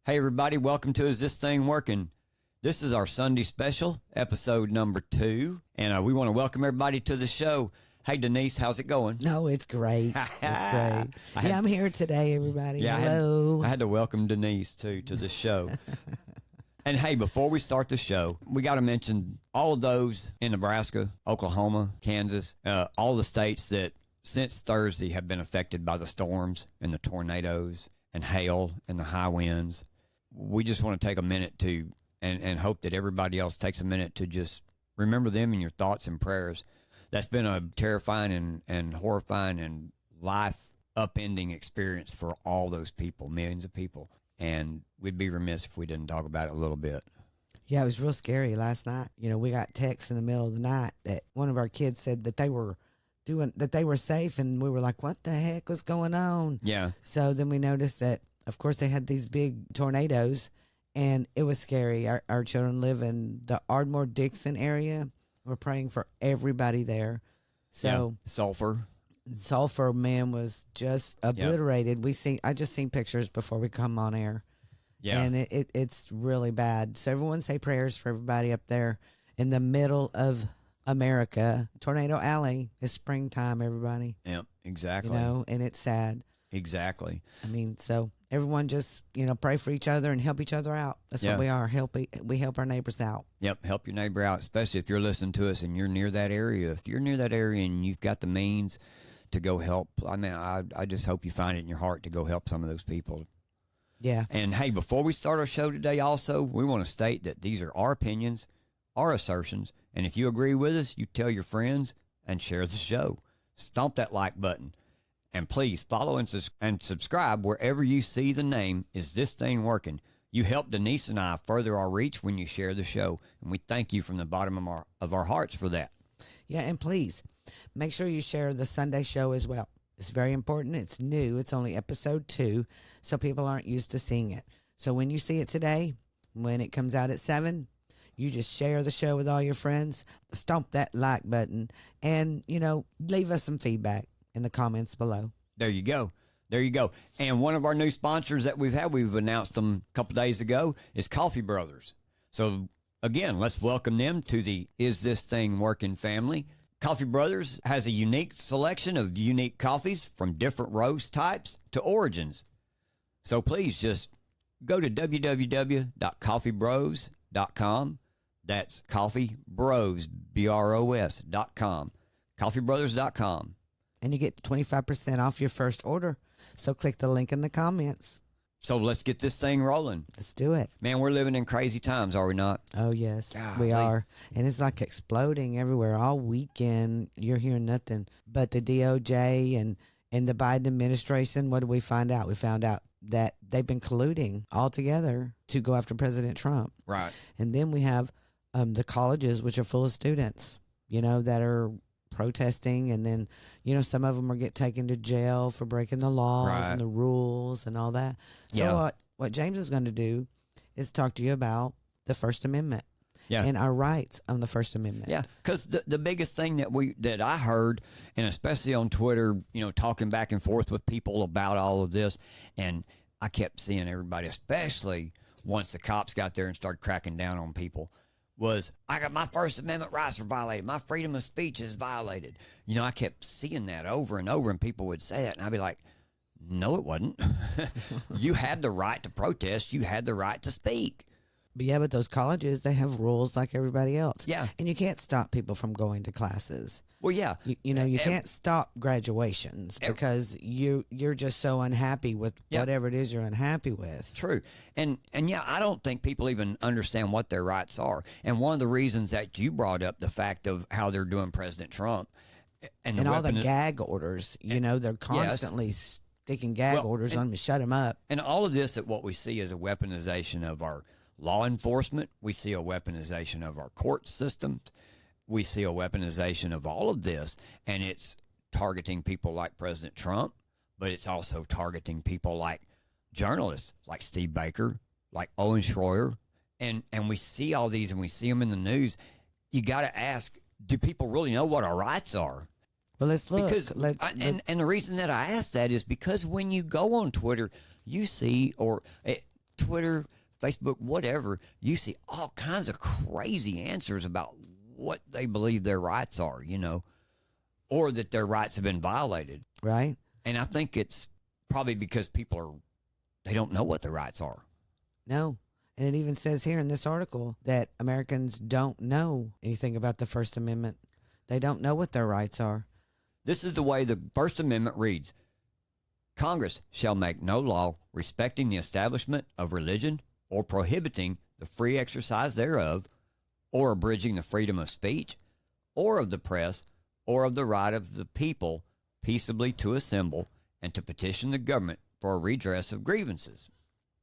Hey, everybody, welcome to Is This Thing Working? This is our Sunday special, episode number 2, and we want to welcome everybody to the show. Hey, Denise, how's it going? No, it's great. It's great. I'm here today, everybody. Yeah, Hello. I had to welcome Denise, too, to the show. And, hey, before we start the show, we got to mention all of those in Nebraska, Oklahoma, Kansas, all the states that since Thursday have been affected by the storms and the tornadoes and hail and the high winds. We just want to take a minute to and hope that everybody else takes a minute to just remember them in your thoughts and prayers. That's been a terrifying and horrifying and life upending experience for all those people, millions of people. And we'd be remiss if we didn't talk about it a little bit. Yeah, it was real scary last night. You know, we got texts in the middle of the night that one of our kids said that they were safe, and we were like, what the heck was going on? Yeah. So then we noticed that, of course, they had these big tornadoes, and it was scary. Our children live in the Ardmore-Dixon area. We're praying for everybody there. So Sulphur, man, was just obliterated. Yep. I just seen pictures before we come on air. Yeah. And it's really bad. So everyone say prayers for everybody up there in the middle of America. Tornado Alley is springtime, everybody. Yep, exactly. You know, and it's sad. Exactly. I mean, so everyone just, pray for each other and help each other out. That's what we are. We help our neighbors out. Yep, help your neighbor out, especially if you're listening to us and you're near that area. If you're near that area and you've got the means to go help, I mean, I just hope you find it in your heart to go help some of those people. Yeah. And, hey, before we start our show today also, we want to state that these are our opinions, our assertions, and if you agree with us, you tell your friends and share the show. Stomp that like button. And please follow and subscribe wherever you see the name Is This Thing Working? You help Denise and I further our reach when you share the show, and we thank you from the bottom of our hearts for that. Yeah, and please make sure you share the Sunday show as well. It's very important. It's new. It's only episode 2, so people aren't used to seeing it. So when you see it today, when it comes out at 7, you just share the show with all your friends, stomp that like button, and, leave us some feedback in the comments below. There you go. There you go. And one of our new sponsors that we've announced them a couple days ago, is Coffee Brothers. So, again, let's welcome them to the Is This Thing Working family. Coffee Brothers has a unique selection of unique coffees from different roast types to origins. So please just go to www.coffeebros.com. That's coffeebros, BROS.com. Coffeebrothers.com. And you get 25% off your first order. So click the link in the comments. So let's get this thing rolling. Let's do it. Man, we're living in crazy times, are we not? Oh, yes, Golly. we are. And it's like exploding everywhere. All weekend, you're hearing nothing but the DOJ and the Biden administration. What did we find out? We found out that they've been colluding all together to go after President Trump. Right. And then we have the colleges, which are full of students, that are protesting, and then some of them are get taken to jail for breaking the laws and the rules and all that. So what James is going to do is talk to you about the First Amendment and our rights on the First Amendment. Yeah, because the biggest thing that I heard, and especially on Twitter, talking back and forth with people about all of this, and I kept seeing everybody, especially once the cops got there and started cracking down on people, was, I got my First Amendment rights are violated. My freedom of speech is violated. I kept seeing that over and over, and people would say that, and I'd be like, no, it wasn't. You had the right to protest. You had the right to speak. But those colleges, they have rules like everybody else. Yeah. And you can't stop people from going to classes. Well, yeah. You can't stop graduations because you're just so unhappy with whatever it is you're unhappy with. True. And I don't think people even understand what their rights are. And one of the reasons that you brought up the fact of how they're doing President Trump and all the gag orders, they're constantly sticking gag orders on him to shut him up. And all of this, what we see is a weaponization of our law enforcement. We see a weaponization of our court systems. We see a weaponization of all of this, and it's targeting people like President Trump, but it's also targeting people like journalists, like Steve Baker, like Owen Schroyer, and we see all these, and we see them in the news. You got to ask, do people really know what our rights are? Well, let's look. And the reason that I ask that is because when you go on Twitter, you see, Twitter, Facebook, whatever, you see all kinds of crazy answers about what they believe their rights are, or that their rights have been violated. Right. And I think it's probably because they don't know what their rights are. No. And it even says here in this article that Americans don't know anything about the First Amendment. They don't know what their rights are. This is the way the First Amendment reads. Congress shall make no law respecting the establishment of religion or prohibiting the free exercise thereof, or abridging the freedom of speech, or of the press, or of the right of the people peaceably to assemble and to petition the government for a redress of grievances.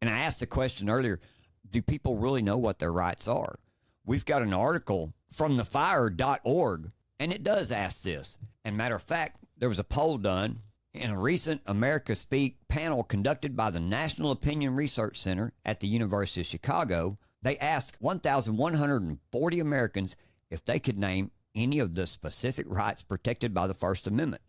And I asked the question earlier, do people really know what their rights are? We've got an article from thefire.org, and it does ask this. And matter of fact, there was a poll done in a recent America Speak panel conducted by the National Opinion Research Center at the University of Chicago. They asked 1,140 Americans if they could name any of the specific rights protected by the First Amendment.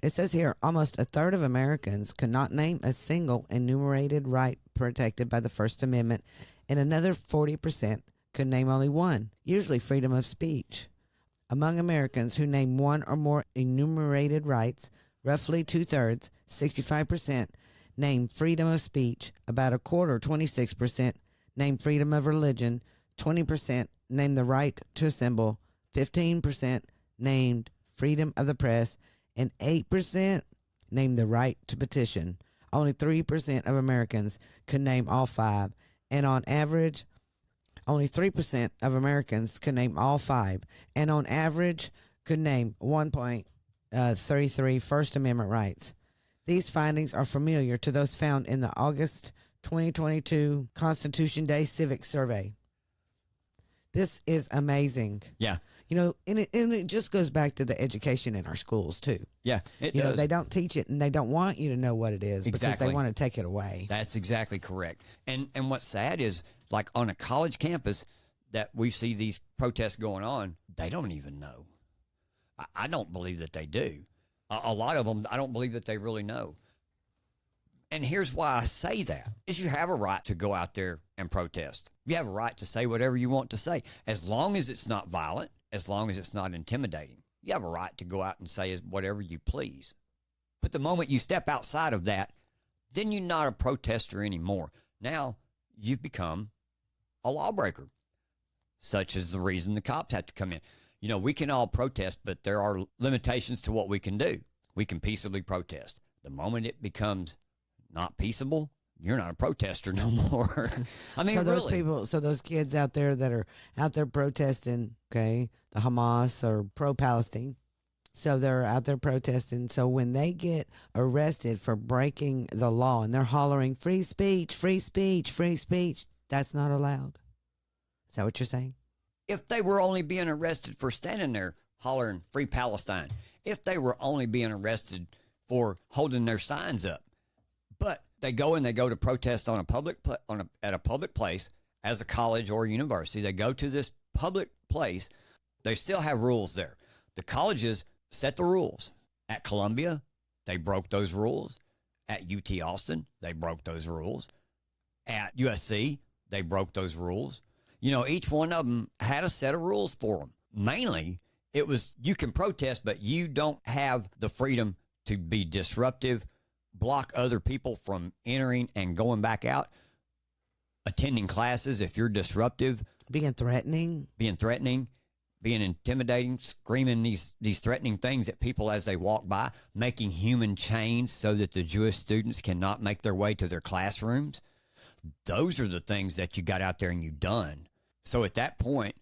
It says here, almost a third of Americans could not name a single enumerated right protected by the First Amendment, and another 40% could name only one, usually freedom of speech. Among Americans who name one or more enumerated rights, roughly two-thirds, 65%, name freedom of speech, about a quarter, 26%, name freedom of religion, 20% name the right to assemble, 15% named freedom of the press, and 8% named the right to petition. Only 3% of Americans could name all five, and on average, only 3% of Americans could name all five, and on average could name 1.33 First Amendment rights. These findings are familiar to those found in the August 2022 Constitution Day Civic Survey. This is amazing. Yeah. And it just goes back to the education in our schools, too. Yeah, it does. They don't teach it, and they don't want you to know what it is because they want to take it away. That's exactly correct. And what's sad is, like on a college campus that we see these protests going on, they don't even know. I don't believe that they do. A lot of them, I don't believe that they really know. And here's why I say that, is you have a right to go out there and protest. You have a right to say whatever you want to say, as long as it's not violent, as long as it's not intimidating. You have a right to go out and say whatever you please. But the moment you step outside of that, then you're not a protester anymore. Now you've become a lawbreaker, such as the reason the cops have to come in. We can all protest, but there are limitations to what we can do. We can peaceably protest. The moment it becomes not peaceable, you're not a protester no more. I mean, so those really. people, so those kids out there that are out there protesting, okay, the Hamas or pro-Palestine, so they're out there protesting. So when they get arrested for breaking the law and they're hollering free speech, free speech, free speech, that's not allowed. Is that what you're saying? If they were only being arrested for standing there hollering free Palestine, if they were only being arrested for holding their signs up, but they go to protest on at a public place as a college or university. They go to this public place. They still have rules there. The colleges set the rules. At Columbia, they broke those rules. At UT Austin, they broke those rules. At USC, they broke those rules. Each one of them had a set of rules for them. Mainly, it was you can protest, but you don't have the freedom to be disruptive, block other people from entering and going back out, attending classes if you're disruptive. Being threatening, being intimidating, screaming these threatening things at people as they walk by, making human chains so that the Jewish students cannot make their way to their classrooms. Those are the things that you got out there and you done. So at that point,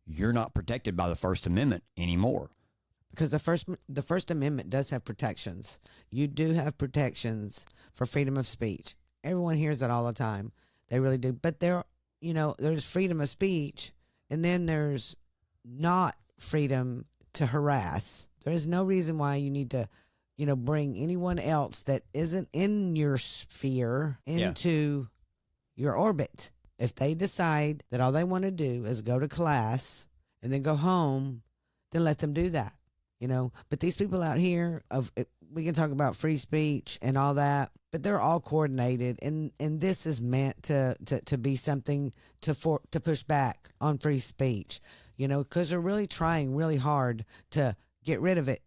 you're not protected by the First Amendment anymore. Because the First Amendment does have protections. You do have protections for freedom of speech. Everyone hears it all the time. They really do. But there's freedom of speech, and then there's not freedom to harass. There is no reason why you need to, bring anyone else that isn't in your sphere into your orbit. If they decide that all they want to do is go to class and then go home, then let them do that. But these people out here we can talk about free speech and all that, but they're all coordinated, and this is meant to be something to push back on free speech, you know, because they're really trying really hard to get rid of it.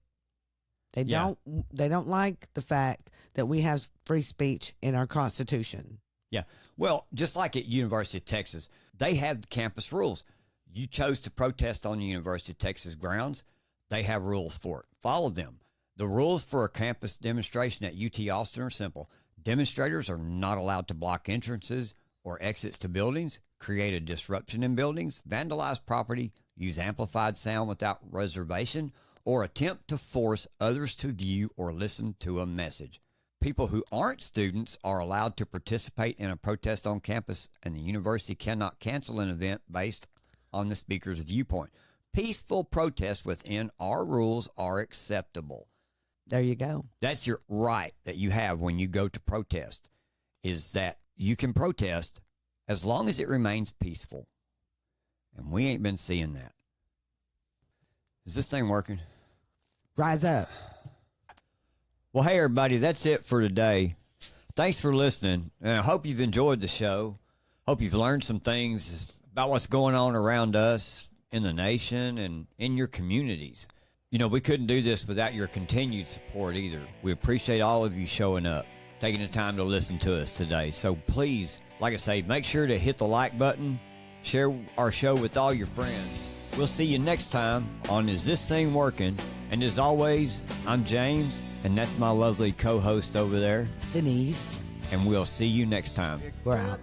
They don't like the fact that we have free speech in our Constitution. Yeah. Well, just like at University of Texas, they have the campus rules. You chose to protest on the University of Texas grounds. They have rules for it. Follow them. The rules for a campus demonstration at UT Austin are simple. Demonstrators are not allowed to block entrances or exits to buildings, create a disruption in buildings, vandalize property, use amplified sound without reservation, or attempt to force others to view or listen to a message. People who aren't students are allowed to participate in a protest on campus, and the university cannot cancel an event based on the speaker's viewpoint. Peaceful protests within our rules are acceptable. There you go. That's your right that you have when you go to protest, is that you can protest as long as it remains peaceful. And we ain't been seeing that. Is this thing working? Rise up. Well, hey, everybody, that's it for today. Thanks for listening, and I hope you've enjoyed the show. Hope you've learned some things about what's going on around us in the nation and in your communities. You know, we couldn't do this without your continued support either. We appreciate all of you showing up, taking the time to listen to us today. So please, like I say, make sure to hit the like button, share our show with all your friends. We'll see you next time on Is This Thing Working? And as always, I'm James, and that's my lovely co-host over there, Denise. and we'll see you next time. We're out.